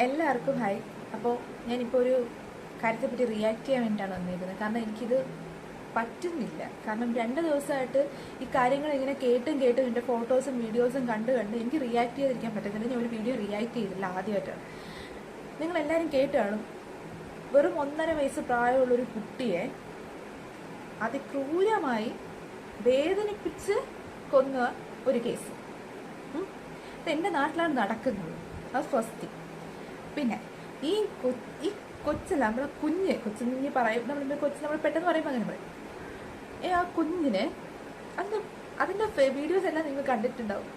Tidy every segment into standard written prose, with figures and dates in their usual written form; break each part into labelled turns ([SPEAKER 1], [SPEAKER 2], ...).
[SPEAKER 1] എല്ലാവർക്കും ഹായ്. അപ്പോൾ ഞാനിപ്പോൾ ഒരു കാര്യത്തെപ്പറ്റി റിയാക്ട് ചെയ്യാൻ വേണ്ടിയിട്ടാണ് വന്നിരിക്കുന്നത്. കാരണം എനിക്കിത് പറ്റുന്നില്ല. കാരണം 2 ദിവസമായിട്ട് ഈ കാര്യങ്ങൾ ഇങ്ങനെ കേട്ടും എൻ്റെ ഫോട്ടോസും വീഡിയോസും കണ്ട് എനിക്ക് റിയാക്ട് ചെയ്തിരിക്കാൻ പറ്റുന്നില്ല. ഞാൻ ഒരു വീഡിയോ റിയാക്ട് ചെയ്തില്ല, ആദ്യമായിട്ടാണ്. നിങ്ങളെല്ലാവരും കേട്ട് കാണും. വെറും 1.5 വയസ്സ് പ്രായമുള്ളൊരു കുട്ടിയെ അതിക്രൂരമായി വേദനിപ്പിച്ച് കൊന്ന ഒരു കേസ്. ഇത് എൻ്റെ നാട്ടിലാണ് നടക്കുന്നത്. അത് ഫസ്റ്റ് തിങ്. പിന്നെ ഈ കൊച്ചല്ല, നമ്മൾ കൊച്ചിന് പറയും, നമ്മൾ പെട്ടെന്ന് പറയുമ്പോൾ അങ്ങനെ പറയും. ആ കുഞ്ഞിന് അതിൻ്റെ വീഡിയോസ് എല്ലാം നിങ്ങൾ കണ്ടിട്ടുണ്ടാവും.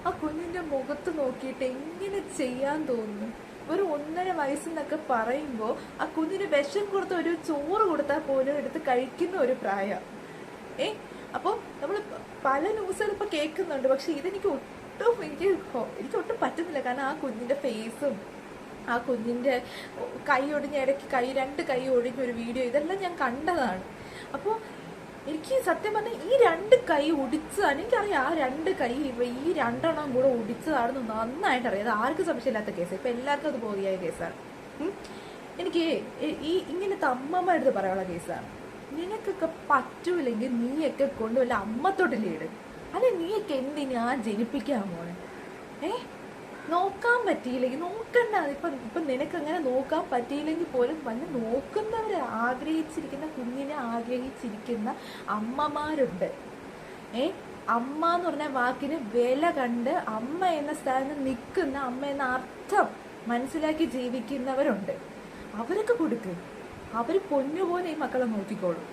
[SPEAKER 1] ആ കുഞ്ഞിൻ്റെ മുഖത്ത് നോക്കിയിട്ട് എങ്ങനെ ചെയ്യാൻ തോന്നുന്നു. ഒരു 1.5 വയസ്സെന്നൊക്കെ പറയുമ്പോൾ ആ കുഞ്ഞിന് വിഷം കൊടുത്ത ഒരു ചോറ് കൊടുത്താൽ പോലും എടുത്ത് കഴിക്കുന്ന ഒരു പ്രായം. അപ്പോൾ നമ്മൾ പല ന്യൂസുകൾ ഇപ്പോൾ കേൾക്കുന്നുണ്ട്. പക്ഷെ ഇതെനിക്ക് എനിക്ക് ഒട്ടും പറ്റുന്നില്ല. കാരണം ആ കുഞ്ഞിൻ്റെ ഫേസും ആ കുഞ്ഞിൻ്റെ കൈ ഒടിഞ്ഞ ഇടയ്ക്ക് 2 കൈ ഒടിഞ്ഞൊരു വീഡിയോ ഇതെല്ലാം ഞാൻ കണ്ടതാണ്. അപ്പോൾ എനിക്ക് സത്യം പറഞ്ഞാൽ ഈ 2 കൈ ഒടിച്ചതാണ്. എനിക്കറിയാം ആ 2 കൈ ഈ 2 എണ്ണം കൂടെ ഒടിച്ചതാണെന്ന് നന്നായിട്ട് അറിയാം. അത് ആർക്കും സംശയമില്ലാത്ത കേസ്. ഇപ്പം എല്ലാവർക്കും അത് ബോധിയായ കേസാണ്. എനിക്ക് ഇങ്ങനത്തെ അമ്മമ്മ എടുത്ത് പറയാനുള്ള കേസാണ്. നിനക്കൊക്കെ പറ്റൂല്ലെങ്കിൽ നീയൊക്കെ കൊണ്ടുവല്ല അമ്മത്തോട്ടിലിടും. അല്ലെ നീയൊക്കെ എന്തിനാ ജനിപ്പിക്കാൻ പോണേ? നോക്കാൻ പറ്റിയില്ലെങ്കിൽ നോക്കണ്ട. ഇപ്പം നിനക്ക് അങ്ങനെ നോക്കാൻ പറ്റിയില്ലെങ്കിൽ പോലും വന്ന് നോക്കുന്നവരെ ആഗ്രഹിച്ചിരിക്കുന്ന കുഞ്ഞിനെ ആഗ്രഹിച്ചിരിക്കുന്ന അമ്മമാരുണ്ട്. അമ്മ എന്ന് പറഞ്ഞ വാക്കിന് വില കണ്ട് അമ്മ എന്ന സ്ഥാനത്ത് നിൽക്കുന്ന, അമ്മ എന്ന അർത്ഥം മനസ്സിലാക്കി ജീവിക്കുന്നവരുണ്ട്. അവരൊക്കെ കൊടുക്ക്. അവർ പൊന്നുപോലെ ഈ മക്കളെ നോക്കിക്കോളും.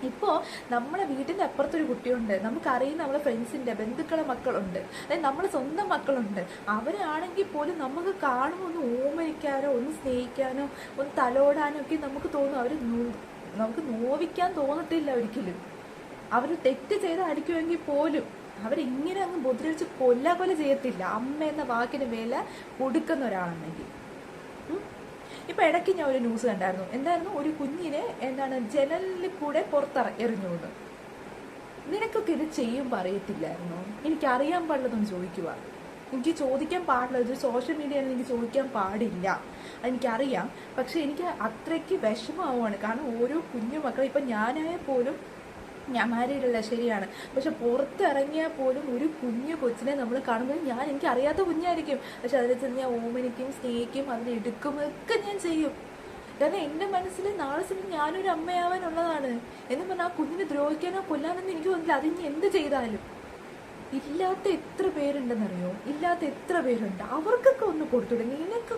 [SPEAKER 1] ഇപ്പോൾ നമ്മളെ വീട്ടിൻ്റെ അപ്പുറത്തൊരു കുട്ടിയുണ്ട്, നമുക്കറിയുന്ന നമ്മളെ ഫ്രണ്ട്സിൻ്റെ ബന്ധുക്കളെ മക്കളുണ്ട്, അതായത് നമ്മളെ സ്വന്തം മക്കളുണ്ട്. അവരാണെങ്കിൽ പോലും നമുക്ക് കാണുമ്പോൾ ഒന്ന് ഓമനിക്കാനോ ഒന്ന് സ്നേഹിക്കാനോ ഒന്ന് തലോടാനോ ഒക്കെ നമുക്ക് തോന്നും. നമുക്ക് നോവിക്കാൻ തോന്നത്തില്ല ഒരിക്കലും. അവർ തെറ്റ് ചെയ്ത് അടിക്കുമെങ്കിൽ പോലും അവരിങ്ങനെ അങ്ങ് മുദ്രവെച്ച് കൊല ചെയ്യത്തില്ല. അമ്മ എന്ന വാക്കിന് വില കൊടുക്കുന്ന ഒരാളാണെങ്കിൽ. ഇപ്പം ഇടയ്ക്ക് ഞാൻ ഒരു ന്യൂസ് കണ്ടായിരുന്നു. എന്തായിരുന്നു, ഒരു കുഞ്ഞിനെ ജനലിൽ കൂടെ എറിഞ്ഞുകൊണ്ട്. നിനക്കൊക്കെ ഇത് ചെയ്യുമ്പോൾ അറിയത്തില്ലായിരുന്നോ? എനിക്കറിയാൻ പാടില്ലെന്നൊന്ന് ചോദിക്കുക. എനിക്ക് ചോദിക്കാൻ പാടില്ല. ഇത് സോഷ്യൽ മീഡിയയിൽ എനിക്ക് ചോദിക്കാൻ പാടില്ല, എനിക്കറിയാം. പക്ഷെ എനിക്ക് അത്രയ്ക്ക് വിഷമമാവുകയാണ്. കാരണം ഓരോ കുഞ്ഞു മക്കളും, ഇപ്പം ഞാനായ പോലും, ഞാൻ മാരീഡല്ല ശരിയാണ്, പക്ഷെ പുറത്തിറങ്ങിയാൽ പോലും ഒരു കുഞ്ഞു കൊച്ചിനെ നമ്മൾ കാണുമ്പോൾ എനിക്ക് അറിയാത്ത കുഞ്ഞായിരിക്കും, പക്ഷെ അതിൽ ചെന്ന് ഞാൻ ഓമനിക്കും, സ്നേഹിക്കും, അതിനെടുക്കും, ഒക്കെ ഞാൻ ചെയ്യും. കാരണം എൻ്റെ മനസ്സിൽ നാളെ സമയം ഞാനൊരു അമ്മയാവാനുള്ളതാണ്. എന്ന് പറഞ്ഞാൽ ആ കുഞ്ഞിനെ ദ്രോഹിക്കാനോ കൊല്ലാനൊന്നും എനിക്ക് തോന്നില്ല. അതിന് എന്ത് ചെയ്താലും. ഇല്ലാത്ത എത്ര പേരുണ്ടെന്നറിയോ? ഇല്ലാത്ത എത്ര പേരുണ്ട്. അവർക്കൊക്കെ ഒന്ന് കൊടുത്തുവിടും. നിനക്ക്